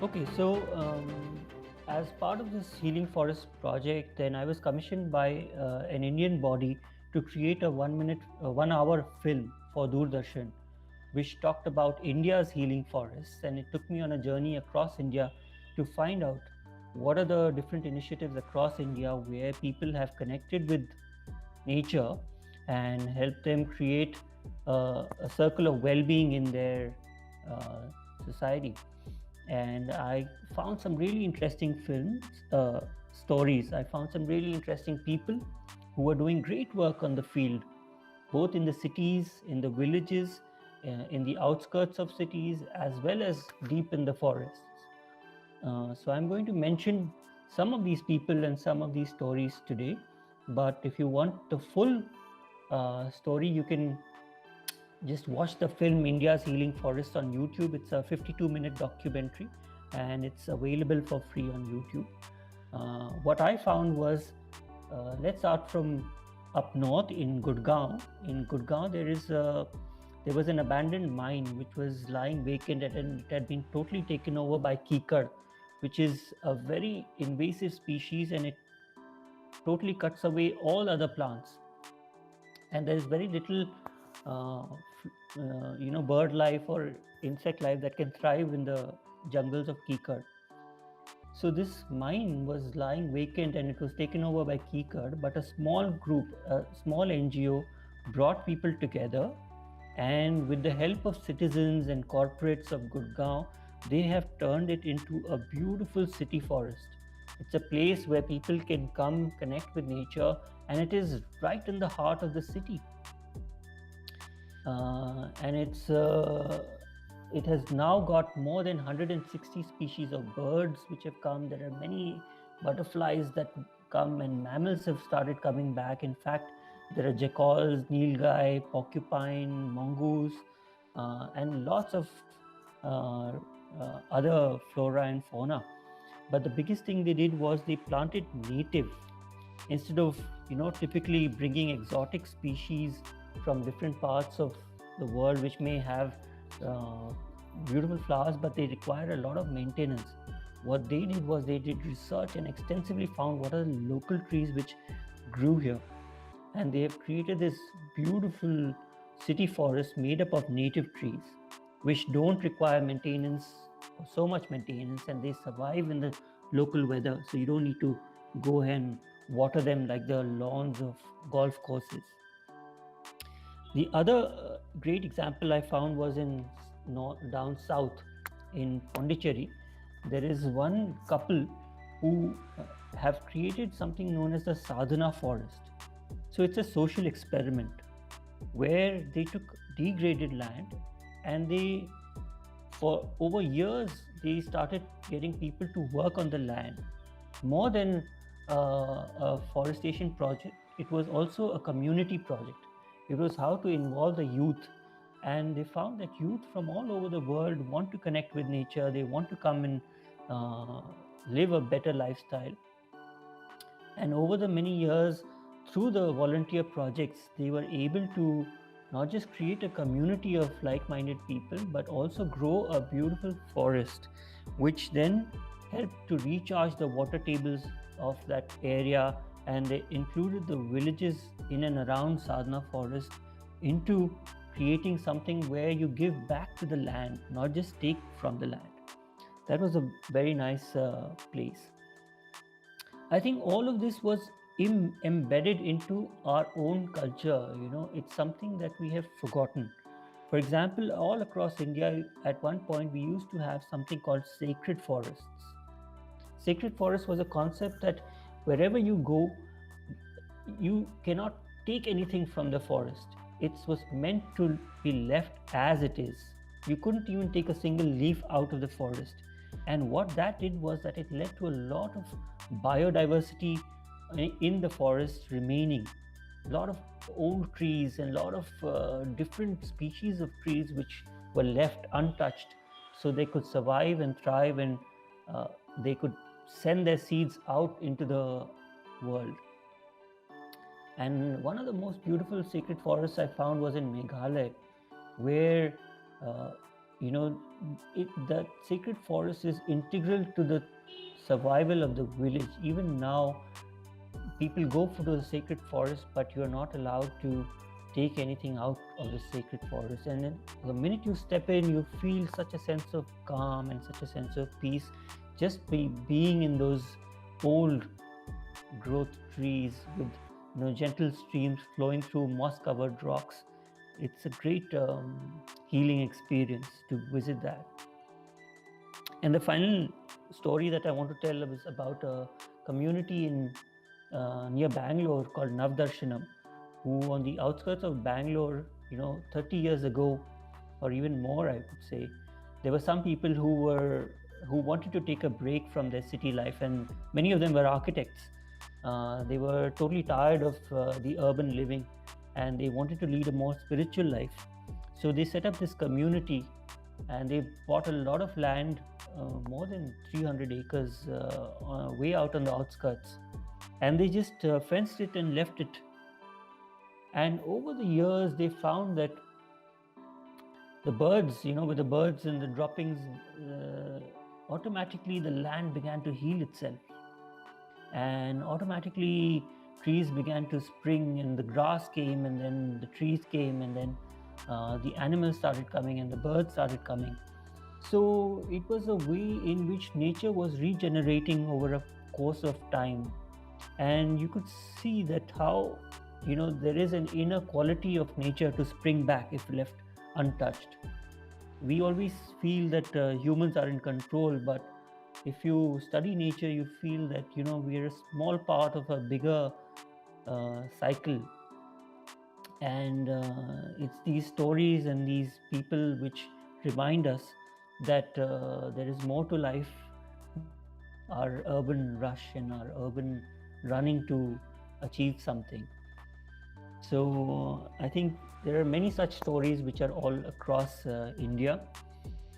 Okay, so as part of this Healing Forest project, then I was commissioned by an Indian body to create a 1 minute, 1 hour film for Doordarshan, which talked about India's healing forests. And it took me on a journey across India to find out what are the different initiatives across India where people have connected with nature and helped them create a circle of well being in their uh, society. And I found some really interesting films, stories. I found some really interesting people who were doing great work on the field, both in the cities, in the villages, in the outskirts of cities, as well as deep in the forests. So I'm going to mention some of these people and some of these stories today. But if you want the full story, you can just watch the film India's Healing Forests on YouTube. It's a 52-minute documentary and it's available for free on YouTube. What I found was, let's start from up north in Gurgaon. In Gurgaon, there was an abandoned mine which was lying vacant and it had been totally taken over by Kikar, which is a very invasive species and it totally cuts away all other plants. And there is very little bird life or insect life that can thrive in the jungles of Kikar. So this mine was lying vacant and it was taken over by Kikar, but a small group, a small NGO brought people together, and with the help of citizens and corporates of Gurgaon, they have turned it into a beautiful city forest. It's a place where people can come connect with nature, and it is right in the heart of the city. And it has now got more than 160 species of birds which have come. There are many butterflies that come, and mammals have started coming back. In fact, there are jackals, nilgai, porcupine, mongoose, and lots of other flora and fauna. But the biggest thing they did was they planted native instead of typically bringing exotic species from different parts of the world which may have uh, beautiful flowers but they require a lot of maintenance. What they did was they did research and extensively found what are the local trees which grew here, and they have created this beautiful city forest made up of native trees which don't require maintenance or so much maintenance, and they survive in the local weather, so you don't need to go and water them like the lawns of golf courses. The other great example I found was in down south in Pondicherry. There is one couple who have created something known as the Sadhana Forest. So it's a social experiment where they took degraded land and they, for over years, they started getting people to work on the land. More than a forestation project, it was also a community project. It was how to involve the youth. And they found that youth from all over the world want to connect with nature, they want to come and uh, live a better lifestyle. And over the many years, through the volunteer projects, they were able to not just create a community of like minded people, but also grow a beautiful forest, which then helped to recharge the water tables of that area. And they included the villages in and around Sadhana forest into creating something where you give back to the land, not just take from the land. That was a very nice place. I think all of this was embedded into our own culture. It's something that we have forgotten. For example, all across India, at one point, we used to have something called sacred forests. Sacred forest was a concept that wherever you go, you cannot take anything from the forest. It was meant to be left as it is. You couldn't even take a single leaf out of the forest. And what that did was that it led to a lot of biodiversity in the forest remaining. A lot of old trees and a lot of different species of trees which were left untouched so they could survive and thrive, and uh, they could send their seeds out into the world. And one of the most beautiful sacred forests I found was in Meghalaya, where uh, that sacred forest is integral to the survival of the village. Even now, people go to the sacred forest, but you are not allowed to take anything out of the sacred forest. And then the minute you step in, you feel such a sense of calm and such a sense of peace just by being in those old growth trees with gentle streams flowing through moss covered rocks. It's a great healing experience to visit that. And the final story that I want to tell is about a community in near Bangalore called Navdarshanam, who on the outskirts of Bangalore, 30 years ago, or even more, I would say, there were some people who wanted to take a break from their city life, and many of them were architects. They were totally tired of the urban living, and they wanted to lead a more spiritual life. So they set up this community, and they bought a lot of land, more than 300 acres, way out on the outskirts, and they just fenced it and left it. And over the years, they found that the birds, with the birds and the droppings, automatically the land began to heal itself. And automatically trees began to spring, and the grass came, and then the trees came, and then the animals started coming, and the birds started coming. So it was a way in which nature was regenerating over a course of time. And you could see that how there is an inner quality of nature to spring back if left untouched. We always feel that humans are in control, but if you study nature, you feel that we are a small part of a bigger cycle. And it's these stories and these people which remind us that there is more to life than our urban rush and our urban running to achieve something. So I think there are many such stories which are all across India,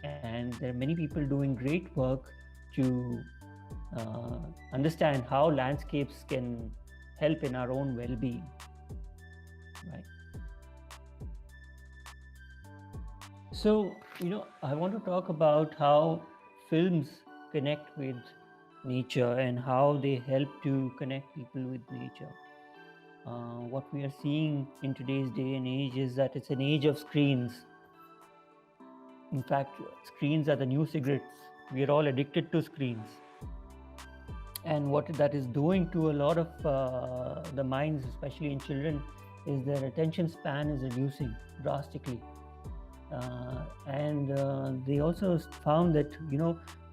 and there are many people doing great work to understand how landscapes can help in our own well-being, right? So I want to talk about how films connect with nature and how they help to connect people with nature. What we are seeing in today's day and age is that it's an age of screens. In fact, screens are the new cigarettes. We are all addicted to screens. And what that is doing to a lot of the minds, especially in children, is their attention span is reducing drastically. And they also found that,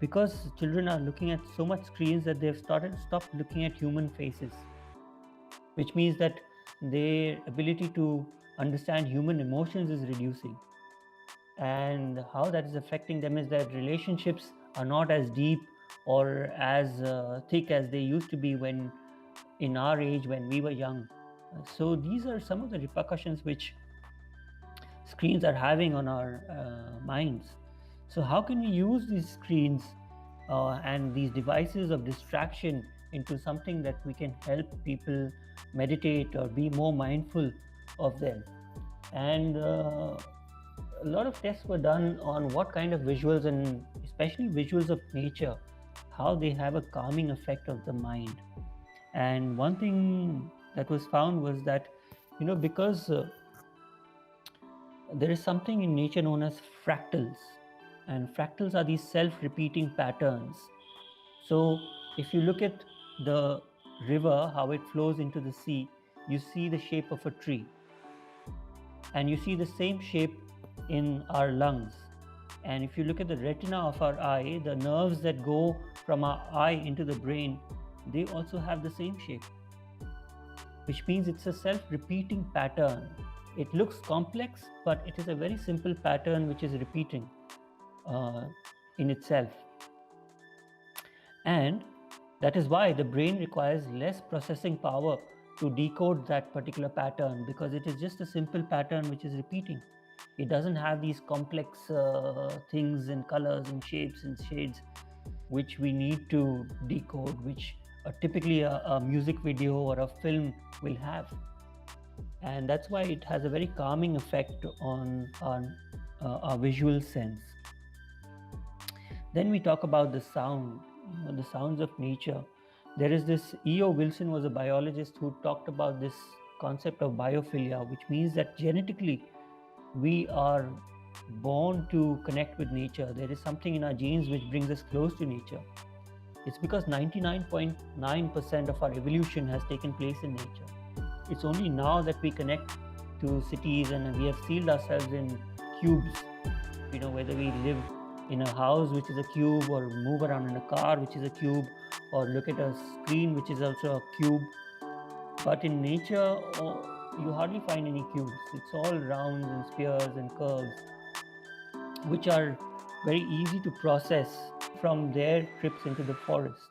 because children are looking at so much screens, that they've stopped looking at human faces, which means that their ability to understand human emotions is reducing. And how that is affecting them is that relationships are not as deep or as thick as they used to be when in our age when we were young. So these are some of the repercussions which screens are having on our minds. So how can we use these screens and these devices of distraction into something that we can help people meditate or be more mindful of them? And a lot of tests were done on what kind of visuals, and especially visuals of nature, how they have a calming effect of the mind. And one thing that was found was that, because there is something in nature known as fractals, and fractals are these self-repeating patterns. So if you look at the river, how it flows into the sea, you see the shape of a tree, and you see the same shape in our lungs. And if you look at the retina of our eye, the nerves that go from our eye into the brain, they also have the same shape, which means it's a self-repeating pattern. It looks complex, but it is a very simple pattern which is repeating in itself. And that is why the brain requires less processing power to decode that particular pattern, because it is just a simple pattern which is repeating. It doesn't have these complex things and colors and shapes and shades which we need to decode, which typically a music video or a film will have. And that's why it has a very calming effect on our our visual sense. Then we talk about the sound, the sounds of nature. There is this E.O. Wilson was a biologist who talked about this concept of biophilia, which means that genetically we are born to connect with nature. There is something in our genes which brings us close to nature. It's because 99.9% of our evolution has taken place in nature. It's only now that we connect to cities and we have sealed ourselves in cubes. Whether we live in a house which is a cube, or move around in a car which is a cube, or look at a screen which is also a cube. But in nature, you hardly find any cubes. It's all rounds and spheres and curves, which are very easy to process from their trips into the forest.